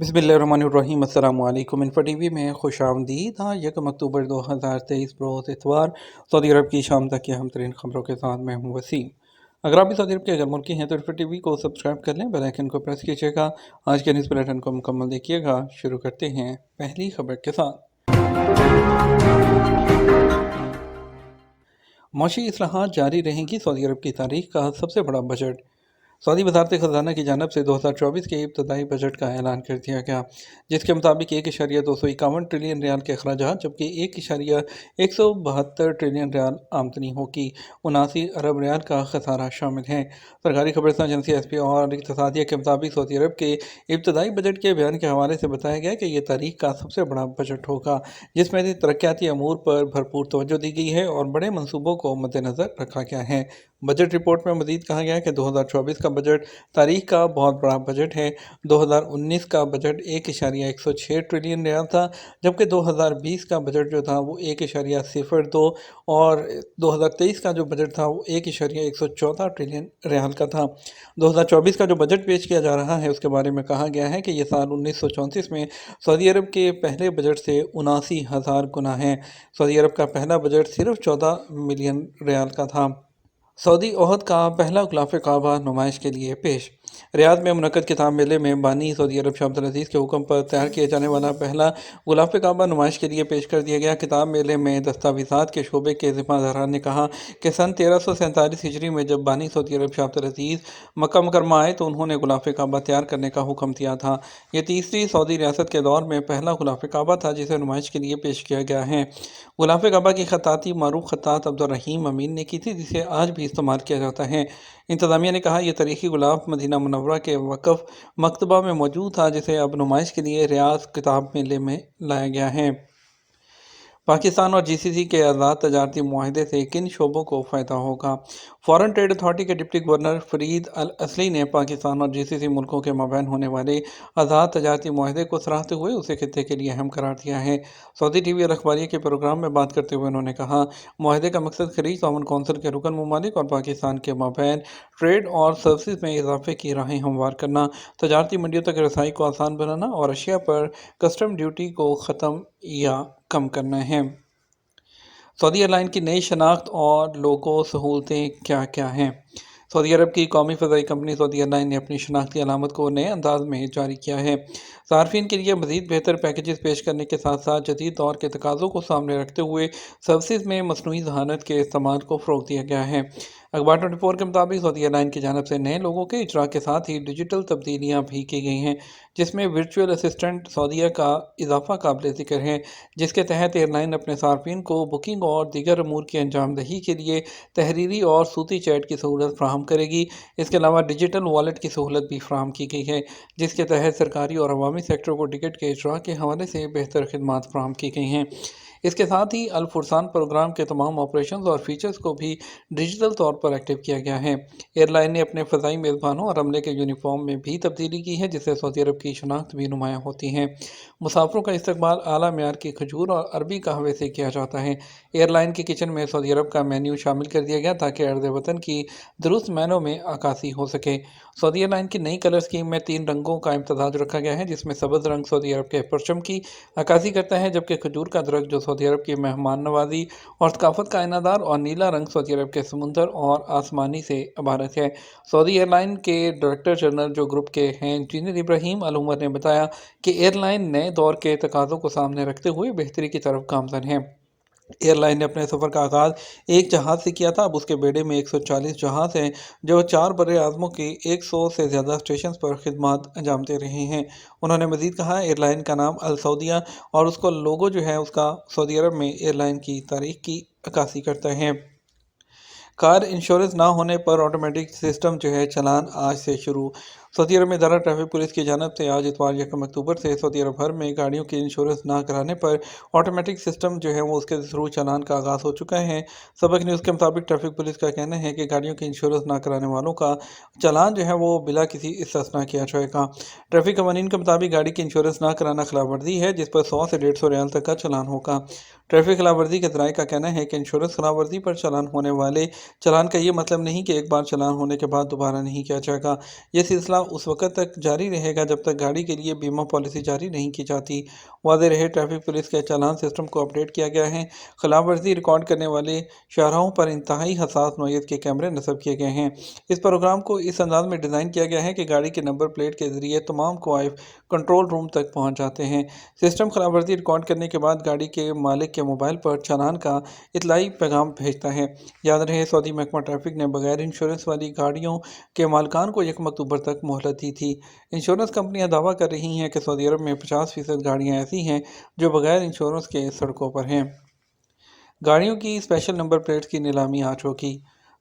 बिस्मिल्लाहिर्रहमानिर्रहीम। अस्सलाम वालेकुम। इन्फो टीवी में खुश आमदीद। हाँ, 1 अक्टूबर 2023 रोज़ इतवार सऊदी अरब की शाम तक की अहम तरीन खबरों के साथ मैं हूँ वसीम। अगर आप भी सऊदी अरब के अगर मुल्की हैं तो इन्फो टीवी को सब्सक्राइब कर लें, बेल आइकन को प्रेस कीजिएगा। आज के न्यूज़ बुलेटिन को मुकम्मल देखिएगा। शुरू करते हैं पहली खबर के साथ। मौशी इस्लाहात जारी रहेंगी, सऊदी अरब की तारीख का सबसे बड़ा बजट। सऊदी वज़ारत ख़ज़ाना की जानब से 2024 के इब्तदाई बजट का ऐलान कर दिया गया, जिसके मुताबिक 1,251 ट्रिलियन रियाल के अखराजात जबकि 1,172 ट्रिलियन रियाल आमदनी होगी। 79 अरब रियाल का खसारा शामिल है। सरकारी खबरसां एजेंसी एसपी और इक़्तिसादिया के मुताबिक सऊदी अरब के इब्तदाई बजट के बयान के हवाले से बताया गया कि यह तारीख का सबसे बड़ा बजट होगा, जिसमें तरक्याती अमूर पर भरपूर तवज्जो दी गई है और बड़े मनसूबों को मद्देनज़र रखा गया है। बजट रिपोर्ट में मज़ीद कहा गया है कि 2024 का बजट तारीख का बहुत बड़ा बजट है। 2019 का बजट 1,106 ट्रिलियन रियाल था, जबकि 2020 का बजट जो था वो 1,02 और 2023 का जो बजट था वो 1,114 ट्रिलियन रियाल का था। 2024 का जो बजट पेश किया जा रहा है उसके बारे में कहा गया है कि यह साल 1934 में सऊदी अरब के पहले बजट से 79,000 गुना है। सऊदी अरब का पहला बजट सिर्फ 14 मिलियन रियाल का था। सऊदी ओहद का पहला गुलाफ काबा नुमाइश के लिए पेश। रियाद में मुनक़्क़द किताब मेले में बानी सऊदी अरब शाह अब्दुल अज़ीज़ के हुक्म पर तैयार किए जाने वाला पहला गुलाफ काबा नुमाइश के लिए पेश कर दिया गया। किताब मेले में दस्तावेज़ात के शोबे के ज़िम्मेदारान ने कहा कि सन 1347 हिजरी में जब बानी सऊदी अरब शाह अब्दुल अज़ीज़ मक्का मुकरमा आए तो उन्होंने गुलाफ काबा तैयार करने का हुक्म दिया था। ये तीसरी सऊदी रियासत के दौर में पहला गुलाफ काबा था जिसे नुमाइश के लिए पेश किया गया है। गुलाफ काबा की ख़त्ताती मारूफ ख़त्तात अब्दुल रहीम अमीन ने की थी, जिसे आज भी इस्तेमाल किया जाता है। इंतज़ामिया ने कहा यह तारीखी गुलाफ मदीना मुनव्वरा के वक़फ़ मकतबा में मौजूद था, जिसे अब नुमाइश के लिए रियाद किताब मेले में लाया गया है। पाकिस्तान और जीसीसी के आज़ाद तजारती मुआहदे से किन शोबों को फ़ायदा होगा। फ़ॉरेन ट्रेड अथॉरिटी के डिप्टी गवर्नर फरीद अल असली ने पाकिस्तान और जीसीसी मुल्कों के माबैन होने वाले आज़ाद तजारती मुआहदे को सराहते हुए उसे खित्ते के लिए अहम करार दिया है। सऊदी टीवी अल अखबारिया के प्रोग्राम में बात करते हुए उन्होंने कहा मुआहदे का मकसद खलीज ताउन कौंसिल के रुकन ममालिक और पाकिस्तान के माबैन ट्रेड और सर्विस में इजाफे की राहें हमवार करना, तजारती मंडियों तक रसाई को आसान बनाना और अशिया पर कस्टम ड्यूटी को ख़त्म या कम करना है। सऊदी एयरलाइन की नई शनाख्त और लोगो सहूलतें क्या क्या हैं। सऊदी अरब की कौमी फ़ज़ाई कंपनी सऊदी एयरलाइन ने अपनी शनाख्ती अलामत को नए अंदाज में जारी किया है। सार्फिन के लिए मज़ीद बेहतर पैकेजेस पेश करने के साथ साथ जदीद दौर के तकाज़ों को सामने रखते हुए सर्विसेज में मसनूई ज़हानत के इस्तेमाल को फ़रोग़ दिया गया है। अखबार 24 के मुताबिक सऊदी एयरलाइन की जानब से नए लोगों के इजरा के साथ ही डिजिटल तब्दीलियाँ भी की गई हैं, जिसमें वर्चुअल असिस्टेंट सऊदीया का इजाफा काबिल ज़िक्र है, जिसके तहत एयरलाइन अपने सार्फिन को बुकिंग और दीगर अमूर की अंजामदही के लिए तहरीरी और सूती चैट की सहूलत फ्राहम करेगी। इसके अलावा डिजिटल वॉलेट की सहूलत भी फ्राहम की गई है, जिसके तहत सरकारी और अवामी सेक्टर को टिकट के इजरा के हवाले से बेहतर खिदमात फ्राहम की गई हैं। इसके साथ ही अल फुरसान प्रोग्राम के तमाम ऑपरेशंस और फीचर्स को भी डिजिटल तौर पर एक्टिव किया गया है। एयरलाइन ने अपने फ़ज़ाई मेज़बानों और अमले के यूनिफॉर्म में भी तब्दीली की है, जिससे सऊदी अरब की शनाख्त भी नुमायाँ होती है। मुसाफिरों का इस्तकबाल आला मेयार की खजूर और अरबी कहवे से किया जाता है। एयरलाइन के किचन में सऊदी अरब का मेन्यू शामिल कर दिया गया ताकि अर्ज़ वतन की दुरुस्त मायनों में अक्कासी हो सके। सऊदी एयरलाइन की नई कलर स्कीम में 3 रंगों का इम्तज़ाज रखा गया है, जिसमें सब्ज़ रंग सऊदी अरब के परचम की अक्कासी करता है, जबकि खजूर का दरख्त जो सऊदी अरब की मेहमान नवाजी और थकाफत का इनादार, और नीला रंग सऊदी अरब के समुंदर और आसमानी से इबारत है। सऊदी एयरलाइन के डायरेक्टर जनरल जो ग्रुप के हैं इंजीनियर इब्राहिम अल उमर ने बताया कि एयरलाइन नए दौर के तकाज़ों को सामने रखते हुए बेहतरी की तरफ गामज़न है। एयरलाइन ने अपने सफ़र का आगाज़ एक जहाज़ से किया था। अब उसके बेड़े में 140 जहाज़ हैं जो 4 बर्रे आज़मों के 100 से ज़्यादा स्टेशन पर खिदमत अंजाम दे रहे हैं। उन्होंने मज़ीद कहा एयरलाइन का नाम अल सऊदिया और उसका लोगो जो है उसका सऊदी अरब में एयरलाइन की तारीख की अक्कासी करता है। कार इंश्योरेंस ना होने पर ऑटोमेटिक सिस्टम जो है चालान आज से शुरू। सऊदी अरब में इदारा ट्रैफिक पुलिस की जानब से आज इतवार 1 अक्टूबर से सऊदी अरब भर में गाड़ियों की इंश्योरेंस ना कराने पर ऑटोमेटिक सिस्टम जो है वो उसके थ्रू चालान का आगाज़ हो चुका है। सबक न्यूज़ के मुताबिक ट्रैफिक पुलिस का कहना है कि गाड़ियों की इंश्योरेंस ना कराने वालों का चालान जो है वो बिला किसी इस्तिस्ना किया जाएगा। ट्रैफिक कवानीन के मुताबिक गाड़ी की इंश्योरेंस ना कराना खिलाफ वर्जी है, जिस पर 100 से 150 रियाल तक का चालान होगा। ट्रैफिक खिलाफ वर्जी के ज़राए का कहना है कि इंश्योरेंस खिलाफ वर्जी पर चालान होने वाले चालान का ये मतलब नहीं कि एक बार चालान होने के बाद दोबारा नहीं किया जाएगा। ये सिलसिला उस वक्त तक जारी रहेगा जब तक गाड़ी के लिए बीमा पॉलिसी जारी नहीं की जाती। वादे रहे, ट्रैफिक पुलिस के चालान सिस्टम को अपडेट किया गया है। खिलाफ वर्जी रिकॉर्ड करने वाले शाहराहों पर इंतहाई हसास नौयत के कैमरे नस्ब किए गए हैं। इस प्रोग्राम को इस अंदाज में डिज़ाइन किया गया है कि गाड़ी के नंबर प्लेट के जरिए तमाम क्वाइफ कंट्रोल रूम तक पहुंच जाते हैं। सिस्टम खिलाफ वर्जी रिकॉर्ड करने के बाद गाड़ी के मालिक के मोबाइल पर चालान का इतलाई पैगाम भेजता है। याद रहे, सऊदी महकमा ट्रैफिक ने बगैर इंश्योरेंस वाली गाड़ियों के मालिकान को 1 अक्टूबर तक मोहलत दी थी। इंश्योरेंस कंपनियां दावा कर रही हैं कि सऊदी अरब में 50% गाड़ियां ऐसी हैं जो बगैर इंश्योरेंस के सड़कों पर हैं। गाड़ियों की स्पेशल नंबर प्लेट्स की नीलामी आज होगी।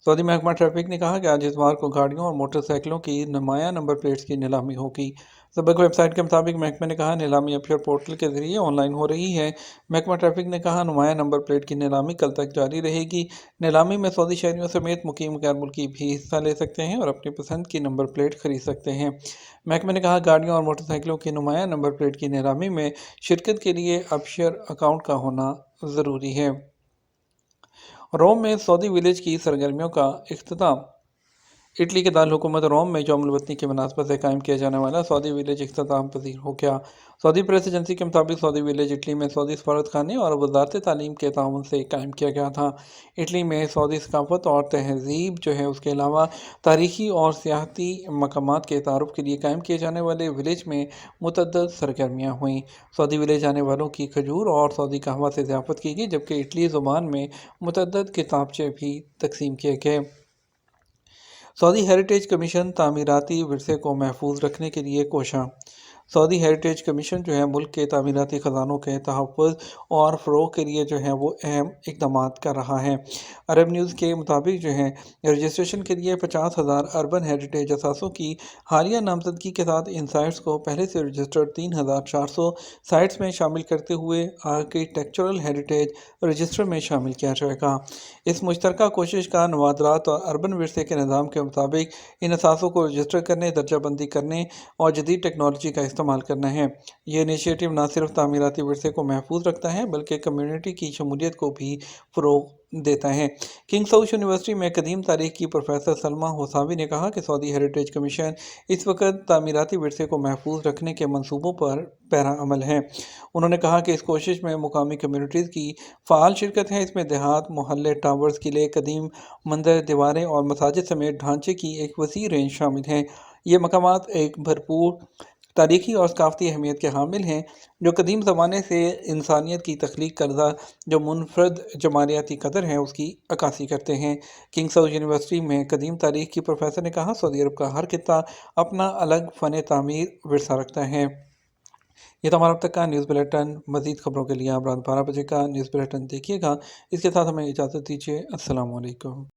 सऊदी महकमा ट्रैफिक ने कहा कि आज इतवार को गाड़ियों और मोटरसाइकिलों की नुमाया नंबर प्लेट्स की नीलामी होगी। सबक वेबसाइट के मुताबिक महकमे ने कहा, नीलामी अफियर पोर्टल के जरिए ऑनलाइन हो रही है। महकमा ट्रैफिक ने कहा, नुमाया नंबर प्लेट की नीलामी कल तक जारी रहेगी। नीलामी में सऊदी शहरियों समेत मुकीम गैर मुल्की भी हिस्सा ले सकते हैं और अपनी पसंद की नंबर प्लेट खरीद सकते हैं। महकमे ने कहा, गाड़ियों और मोटरसाइकिलों की नुमाया नंबर प्लेट की नीलामी में शिरकत के लिए अफियर अकाउंट का होना ज़रूरी है। रोम में सऊदी विलेज की सरगर्मियों का इख्तिताम। इटली के दारकूमत रोम में यौमुल वतनी की मुनासबत से कायम किया जाने वाला सऊदी विलेज इख्तिताम पजीर हो गया। सऊदी प्रेस एजेंसी के मुताबिक सऊदी विलेज इटली में सऊदी सफारतखाने और वजारत तालीम के ताउन से कायम किया गया था। इटली में सऊदी सकाफत और तहजीब जो है उसके अलावा तारीखी और सियाहती मकामात के तारुफ के लिए कायम किए जाने वाले विलेज में मुतअद्दिद सरगर्मियाँ हुईं। सऊदी विलेज आने वालों की खजूर और सऊदी कहवा से ज़ियाफ़त की गई, जबकि इटली ज़ुबान में मुतअद्दिद किताबचे भी तकसीम किए गए। सऊदी हेरिटेज कमीशन तामीराती विरसे को महफूज रखने के लिए कोशां। सऊदी हेरिटेज कमीशन जो है मुल्क के तामीराती ख़जानों के तहफ़्फ़ुज़ और फ़रोग़ के लिए जो है वो अहम इक़दाम कर रहा है। अरब न्यूज़ के मुताबिक जो है रजिस्ट्रेशन के लिए 50,000 अर्बन हेरिटेज असासों की हालिया नामजदगी के साथ इन साइट्स को पहले से रजिस्टर्ड 3,400 साइट्स में शामिल करते हुए आर्किटेक्चरल हेरिटेज रजिस्टर में शामिल किया जाएगा। इस मुश्तरका कोशिश का नवादरात और अर्बन विरसे के निज़ाम के मुताबिक इन असासों को रजिस्टर करने, दर्जाबंदी करने और जदीद टेक्नोलॉजी का इस्तेमाल करना है। ये इनिशिएटिव न सिर्फ तामीराती विरसे को महफूज रखता है बल्कि कम्युनिटी की शमूलियत को भी फ़रोग़ देता है। किंग साउथ यूनिवर्सिटी में कदीम तारीख की प्रोफेसर सलमा होसावी ने कहा कि सऊदी हेरिटेज कमीशन इस वक्त तामीराती विरसे को महफूज रखने के मंसूबों पर पैरा अमल है। उन्होंने कहा कि इस कोशिश में मुकामी कम्युनिटीज़ की फ़ाल शिरकत है। इसमें देहात, मोहल्ले, टावर्स, किले, कदीम मंदिर, दीवारें और मसाजिद समेत ढांचे की एक वसी रेंज शामिल है। ये मकामात एक भरपूर तारीखी और सकाफ़ती अहमियत के हामिल हैं जो कदीम ज़माने से इंसानियत की तख्लीक करदा जो मुनफरद जमालियाती कदर है उसकी अक्कासी करते हैं। किंग साउथ यूनिवर्सिटी में कदीम तारीख की प्रोफेसर ने कहा, सऊदी अरब का हर खित्ता अपना अलग फ़न तामीर विरसा रखता है। ये तो हमारा अब तक का न्यूज़ बुलेटिन। मज़ीद खबरों के लिए आप रात 12 बजे का न्यूज़ बुलेटिन देखिएगा। इसके साथ हमें इजाज़त दीजिए। अस्सलाम वालेकुम।